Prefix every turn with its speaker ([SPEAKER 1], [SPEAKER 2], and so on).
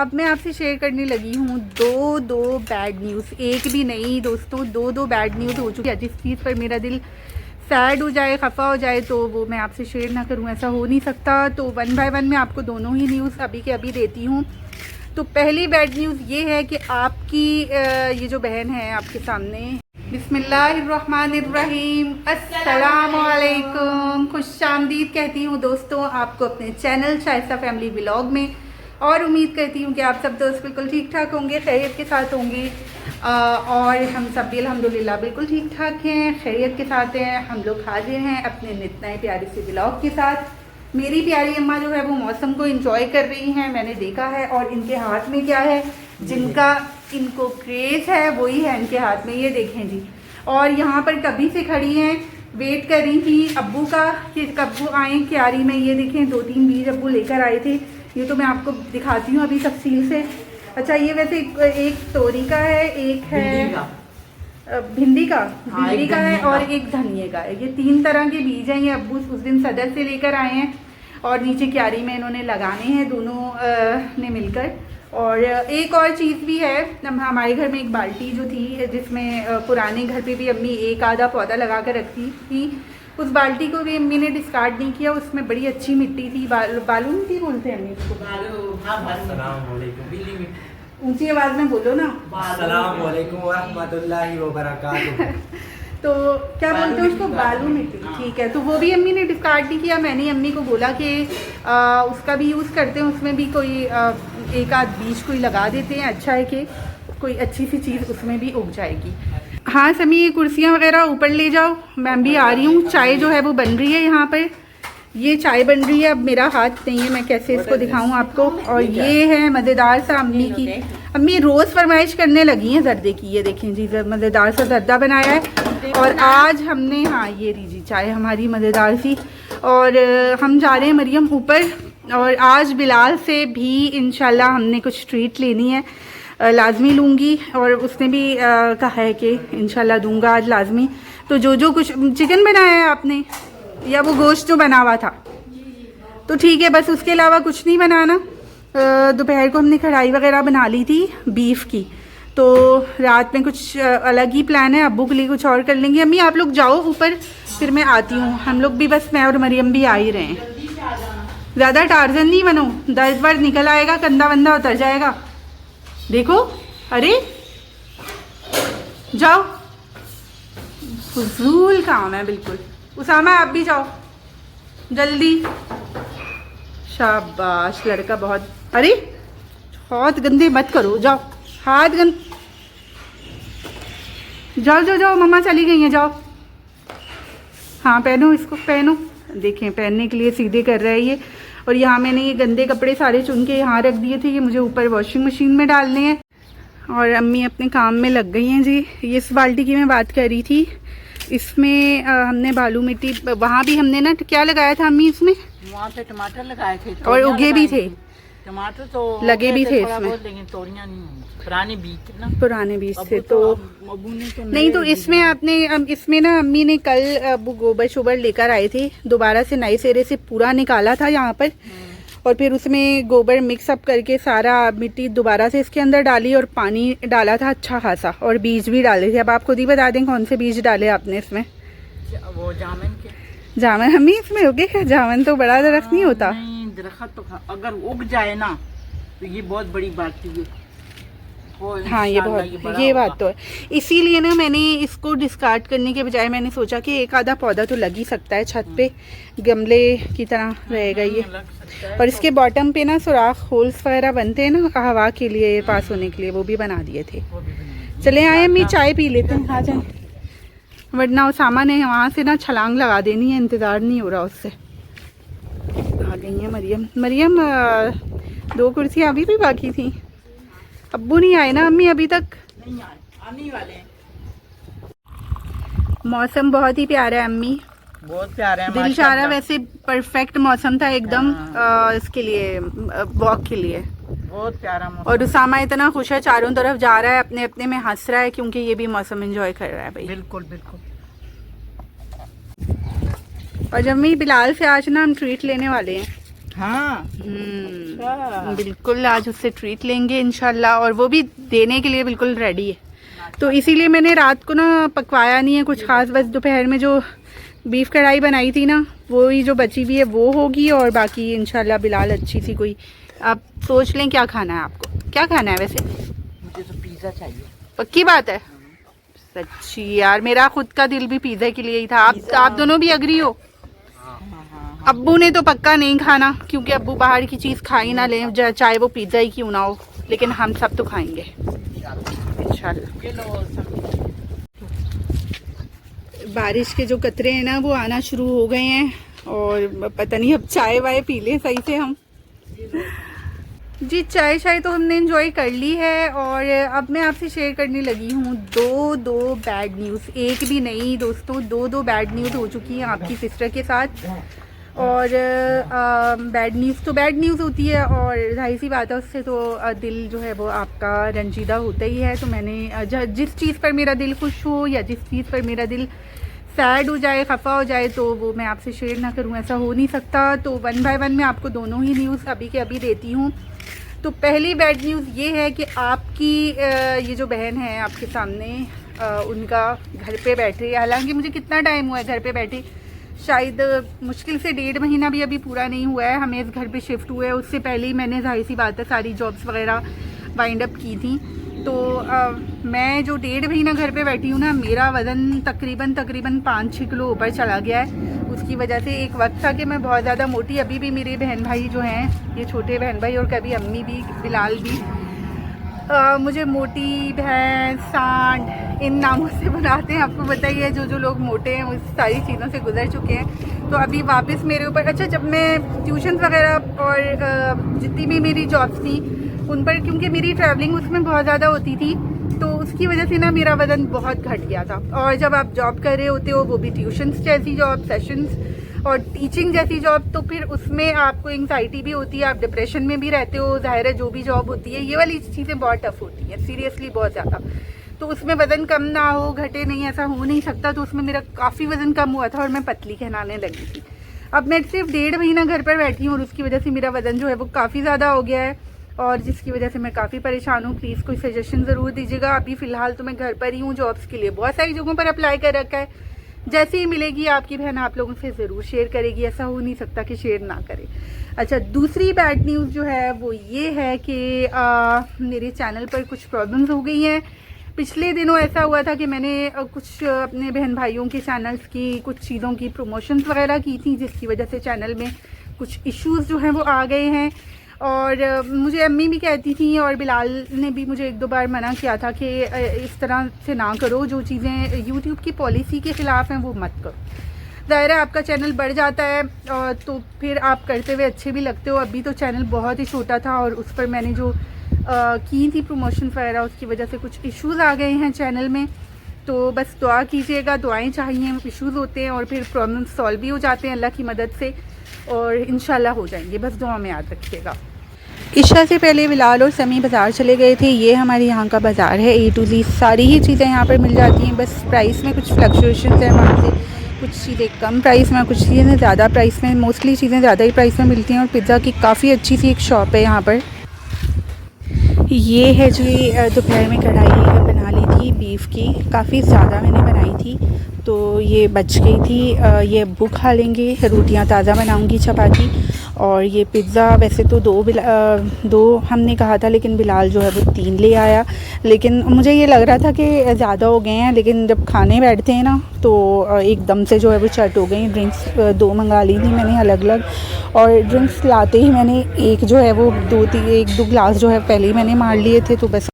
[SPEAKER 1] अब मैं आपसे शेयर करने लगी हूँ दो बैड न्यूज़, एक भी नहीं दोस्तों, दो बैड न्यूज़ हो चुकी है। जिस चीज़ पर मेरा दिल सैड हो जाए, खफा हो जाए, तो वो मैं आपसे शेयर ना करूँ, ऐसा हो नहीं सकता। तो वन बाय वन मैं आपको दोनों ही न्यूज़ अभी के अभी देती हूँ। तो पहली बैड न्यूज़ ये है कि आपकी ये जो बहन है आपके सामने, बिस्मिल्लाहिर्रहमानिर्रहीम, अस्सलामुअलैकुम, खुशामदीद कहती हूँ दोस्तों आपको अपने चैनल शाइस्ता फैमिली व्लॉग में। और उम्मीद करती हूँ कि आप सब दोस्त बिल्कुल ठीक ठाक होंगे, खैरियत के साथ होंगे। और हम सब भी अल्हम्दुलिल्लाह बिल्कुल ठीक ठाक हैं, खैरियत के साथ हैं। हम लोग हाजिर हैं अपने नित नए प्यारे से व्लॉग के साथ। मेरी प्यारी अम्मा जो है वो मौसम को एंजॉय कर रही हैं, मैंने देखा है। और इनके हाथ में क्या है, जिनका इनको क्रेज़ है वही है इनके हाथ में, ये देखें जी। और यहाँ पर कभी से खड़ी हैं, वेट कर रही थी अब्बू का कि कब आएँ क्यारी में। ये देखें 2-3 बीज अब्बू लेकर आए थे, ये तो मैं आपको दिखाती हूँ अभी तफसील से। अच्छा, ये वैसे एक तोरी का है, एक है भिंडी का है और एक धनिए का है। ये 3 तरह के बीज हैं। ये अब्बू उस दिन सदर से लेकर आए हैं और नीचे क्यारी में इन्होंने लगाने हैं दोनों ने मिलकर। और एक और चीज़ भी है, हमारे घर में एक बाल्टी जो थी जिसमें पुराने घर पे भी अम्मी एक आधा पौधा लगा कर रखती थी, उस बाल्टी को भी अम्मी ने डिस्कार्ड नहीं किया। उसमें बड़ी अच्छी मिट्टी थी, बालू मिट्टी बोलते हैं अम्मी उसको। ऊंची आवाज़ में बोलो ना।
[SPEAKER 2] अस्सलाम वालेकुम व रहमतुल्लाहि व बरकातुहू।
[SPEAKER 1] तो क्या बोलते हैं उसको, बालू मिट्टी, ठीक है। तो वो भी अम्मी ने डिस्कार्ड नहीं किया। मैंने अम्मी को बोला कि उसका भी यूज़ करते हैं, उसमें भी कोई एक आध बीज कोई लगा देते हैं, अच्छा है कि कोई अच्छी सी चीज़ उसमें भी उग जाएगी। हाँ समी, ये कुर्सियाँ वगैरह ऊपर ले जाओ, मैं भी आ रही हूँ। चाय जो है वो बन रही है यहाँ पर, ये चाय बन रही है। अब मेरा हाथ नहीं है, मैं कैसे इसको दिखाऊं आपको। और ये है मज़ेदार सा अम्मी की, अम्मी रोज़ फरमाइश करने लगी हैं जर्दे की। ये देखें जी, मज़ेदार सा जर्दा बनाया है। और आज हमने, हाँ ये लीजिए चाय हमारी मज़ेदार सी। और हम जा रहे हैं मरियम ऊपर, और आज बिलाल से भी इंशाल्लाह हमने कुछ ट्रीट लेनी है, लाजमी लूँगी। और उसने भी कहा है कि इंशाल्लाह दूंगा आज लाजमी। तो जो कुछ चिकन बनाया है आपने, या वो गोश्त जो बना हुआ था, तो ठीक है, बस उसके अलावा कुछ नहीं बनाना। दोपहर को हमने कढ़ाई वगैरह बना ली थी बीफ की, तो रात में कुछ अलग ही प्लान है। अब्बू के लिए कुछ और कर लेंगे। अम्मी आप लोग जाओ ऊपर, फिर मैं आती हूँ। हम लोग भी बस, मैं और मरियम भी आ ही रहे हैं। ज़्यादा टार्जन नहीं बनो, दर्द वर्द निकल आएगा, कंधा वंधा उतर जाएगा। देखो, अरे जाओ, फजूल काम है बिल्कुल। उसामा आप भी जाओ जल्दी, शाबाश लड़का बहुत। अरे हाथ गंदे मत करो, जाओ हाथ जाओ, मम्मा चली गई हैं, जाओ। हाँ पहनो, इसको पहनो। देखें पहनने के लिए सीधे कर रहा है ये। और यहाँ मैंने ये गंदे कपड़े सारे चुन के यहाँ रख दिए थे, ये मुझे ऊपर वॉशिंग मशीन में डालने हैं। और अम्मी अपने काम में लग गई हैं जी। ये इस बाल्टी की मैं बात कर रही थी, इसमें हमने बालू मिट्टी, वहाँ भी हमने ना क्या लगाया था अम्मी, इसमें
[SPEAKER 3] वहाँ पे टमाटर लगाए थे
[SPEAKER 1] और उगे भी थे,
[SPEAKER 3] टमाटर तो
[SPEAKER 1] लगे भी थे इसमें,
[SPEAKER 3] लेकिन तोड़ियाँ नहीं, पुराने बीज ना,
[SPEAKER 1] पुराने बीज थे। तो
[SPEAKER 3] अबू ने तो
[SPEAKER 1] नहीं, तो इसमें आपने, इसमें ना अम्मी ने कल अबू गोबर शोबर लेकर आए थे, दोबारा से नए सिरे से पूरा निकाला था यहाँ पर। और फिर उसमें गोबर मिक्स अप करके सारा मिट्टी दोबारा से इसके अंदर डाली और पानी डाला था अच्छा खासा, और बीज भी डाले थे। अब आप खुद ही बता दें कौन से बीज डाले आपने इसमें।
[SPEAKER 3] वो जामन के,
[SPEAKER 1] जामन हमें इसमें उगे क्या? जामन तो बड़ा दरख्त नहीं होता।
[SPEAKER 3] नहीं, दरख्त तो अगर उग जाए ना तो ये बहुत बड़ी बात है।
[SPEAKER 1] हाँ ये बहुत, ये बात तो है। इसीलिए ना मैंने इसको डिस्कार्ड करने के बजाय मैंने सोचा कि एक आधा पौधा तो लग ही सकता है छत पे, गमले की तरह रहेगा ये। और इसके बॉटम पे ना सुराख होल्स वगैरह बनते हैं ना हवा के लिए पास होने के लिए, वो भी बना दिए थे। चले आए अम्मी, चाय पी लेते हैं, आ जाए, वरना उसामा ने वहाँ से ना छलांग लगा देनी है, इंतज़ार नहीं हो रहा उससे। आ गई है मरियम 2 कुर्सियाँ अभी भी बाकी थी। अब्बू नहीं आए ना अम्मी अभी तक?
[SPEAKER 3] नहीं आने वाले हैं।
[SPEAKER 1] मौसम बहुत ही प्यारा है अम्मी,
[SPEAKER 3] बहुत प्यारा है,
[SPEAKER 1] दिल चाह रहा। वैसे परफेक्ट मौसम था एकदम इसके लिए, वॉक के लिए,
[SPEAKER 3] बहुत प्यारा मौसम।
[SPEAKER 1] और उसामा इतना खुश है, चारों तरफ जा रहा है, अपने अपने में हंस रहा है, क्योंकि ये भी मौसम एंजॉय कर रहा है भाई।
[SPEAKER 3] बिल्कुल बिल्कुल।
[SPEAKER 1] और जब मैं बिलाल से आज ना हम ट्रीट लेने वाले हैं।
[SPEAKER 3] हाँ
[SPEAKER 1] बिल्कुल आज उससे ट्रीट लेंगे इंशाल्लाह, और वो भी देने के लिए बिल्कुल रेडी है। तो इसीलिए मैंने रात को ना पकवाया नहीं है कुछ खास, बस दोपहर में जो बीफ कढ़ाई बनाई थी ना वही जो बची हुई है वो होगी, और बाकी इंशाल्लाह बिलाल अच्छी सी कोई आप सोच लें क्या खाना है आपको, क्या खाना है वैसे?
[SPEAKER 3] मुझे तो पिज़्ज़ा चाहिए।
[SPEAKER 1] पक्की बात है? सच्ची यार मेरा खुद का दिल भी पिज़्ज़ा के लिए ही था। आप दोनों भी अग्री हो? अब्बू ने तो पक्का नहीं खाना क्योंकि अब्बू बाहर की चीज़ खा ही ना लें, चाहे वो पिज़्ज़ा ही क्यों ना हो, लेकिन हम सब तो खाएंगे इंशाल्लाह। बारिश के जो कतरे हैं ना वो आना शुरू हो गए हैं, और पता नहीं अब चाय वाय पी ले सही से हम। जी चाय शाय तो हमने एंजॉय कर ली है, और अब मैं आपसे शेयर करने लगी हूँ दो बैड न्यूज़। एक भी नहीं दोस्तों, दो बैड न्यूज़ हो चुकी हैं आपकी सिस्टर के साथ। और बैड न्यूज़ तो बैड न्यूज़ होती है, और जाहिर सी बात है उससे तो दिल जो है वो आपका रंजीदा होता ही है। तो मैंने जिस चीज़ पर मेरा दिल खुश हो या जिस चीज़ पर मेरा दिल सैड हो जाए, खफा हो जाए, तो वो मैं आपसे शेयर ना करूं, ऐसा हो नहीं सकता। तो वन बाय वन मैं आपको दोनों ही न्यूज़ अभी के अभी देती हूँ। तो पहली बैड न्यूज़ ये है कि आपकी ये जो बहन है आपके सामने, उनका घर पे बैठे, हालांकि मुझे कितना टाइम हुआ है घर पे बैठे, शायद मुश्किल से 1.5 महीना भी अभी पूरा नहीं हुआ है हमें इस घर पे शिफ्ट हुए। उससे पहले ही मैंने जाहिर सी बात है सारी जॉब्स वगैरह वाइंड अप की थी। तो मैं जो 1.5 महीना घर पे बैठी हूँ ना, मेरा वज़न तकरीबन 5-6 किलो ऊपर चला गया है। उसकी वजह से एक वक्त था कि मैं बहुत ज़्यादा मोटी, अभी भी मेरे बहन भाई जो हैं, ये छोटे बहन भाई और कभी अम्मी भी, बिलाल भी, मुझे मोटी भैंस, सांड इन नामों से बुलाते हैं। आपको बताइए जो लोग मोटे हैं उस सारी चीज़ों से गुजर चुके हैं। तो अभी वापस मेरे ऊपर, अच्छा जब मैं ट्यूशन वगैरह और जितनी भी मेरी जॉब्स थी उन पर, क्योंकि मेरी ट्रैवलिंग उसमें बहुत ज़्यादा होती थी, तो उसकी वजह से ना मेरा वज़न बहुत घट गया था। और जब आप जॉब कर रहे होते हो, वो भी ट्यूशन्स जैसी जॉब, सेशंस और टीचिंग जैसी जॉब, तो फिर उसमें आपको एंग्जाइटी भी होती है, आप डिप्रेशन में भी रहते हो। ज़ाहिर है जो भी जॉब होती है ये वाली चीज़ें बहुत टफ होती हैं, सीरियसली बहुत ज़्यादा। तो उसमें वज़न कम ना हो, घटे नहीं, ऐसा हो नहीं सकता। तो उसमें मेरा काफ़ी वज़न कम हुआ था और मैं पतली कहलाने लगी थी। अब मैं सिर्फ 1.5 महीना घर पर बैठी हूँ और उसकी वजह से मेरा वज़न जो है वो काफ़ी ज़्यादा हो गया है, और जिसकी वजह से मैं काफ़ी परेशान हूँ। प्लीज़ कोई सजेशन ज़रूर दीजिएगा। अभी फ़िलहाल तो मैं घर पर ही हूँ, जॉब्स के लिए बहुत सारी जगहों पर अप्लाई कर रखा है। जैसे ही मिलेगी आपकी बहन आप लोगों से ज़रूर शेयर करेगी, ऐसा हो नहीं सकता कि शेयर ना करे। अच्छा, दूसरी बैड न्यूज़ जो है वो ये है कि मेरे चैनल पर कुछ प्रॉब्लम्स हो गई हैं। पिछले दिनों ऐसा हुआ था कि मैंने कुछ अपने बहन भाइयों के चैनल्स की कुछ चीज़ों की प्रमोशंस वगैरह की थी, जिसकी वजह से चैनल में कुछ इश्यूज़ जो हैं वो आ गए हैं। और मुझे अम्मी भी कहती थी और बिलाल ने भी मुझे 1-2 बार मना किया था कि इस तरह से ना करो, जो चीज़ें यूट्यूब की पॉलिसी के ख़िलाफ़ हैं वो मत करो। ज़ाहिर है आपका चैनल बढ़ जाता है तो फिर आप करते हुए अच्छे भी लगते हो। अभी तो चैनल बहुत ही छोटा था और उस पर मैंने जो की थी प्रमोशन वगैरह, उसकी वजह से कुछ इश्यूज़ आ गए हैं चैनल में। तो बस दुआ कीजिएगा, दुआएं चाहिए। इश्यूज़ होते हैं और फिर प्रॉब्लम सॉल्व भी हो जाते हैं अल्लाह की मदद से, और इंशाल्लाह हो जाएंगे, बस दुआ में याद रखिएगा। इशा से पहले बिलाल और समी बाज़ार चले गए थे। ये हमारे यहाँ का बाज़ार है, A to Z सारी ही चीज़ें यहाँ पर मिल जाती हैं। बस प्राइस में कुछ फ्लक्चुएशन है वहाँ से, कुछ चीज़ें कम प्राइस में, कुछ चीज़ें ज़्यादा प्राइस में। मोस्टली चीज़ें ज़्यादा ही प्राइस में मिलती हैं। और पिज़्ज़ा की काफ़ी अच्छी सी एक शॉप है यहाँ पर। ये है जी, दोपहर में कढ़ाई बना ली थी बीफ की, काफ़ी ज़्यादा मैंने बनाई थी तो ये बच गई थी। ये अब्बू खा लेंगे, रोटियाँ ताज़ा बनाऊंगी, चपाती। और ये पिज़्ज़ा वैसे तो 2 हमने कहा था, लेकिन बिलाल जो है वो 3 ले आया। लेकिन मुझे ये लग रहा था कि ज़्यादा हो गए हैं, लेकिन जब खाने बैठते हैं ना तो एकदम से जो है वो चट हो गई। ड्रिंक्स 2 मंगा ली थी मैंने अलग अलग, और ड्रिंक्स लाते ही मैंने एक जो है वो 1-2 गिलास जो है पहले ही मैंने मार लिए थे। तो बस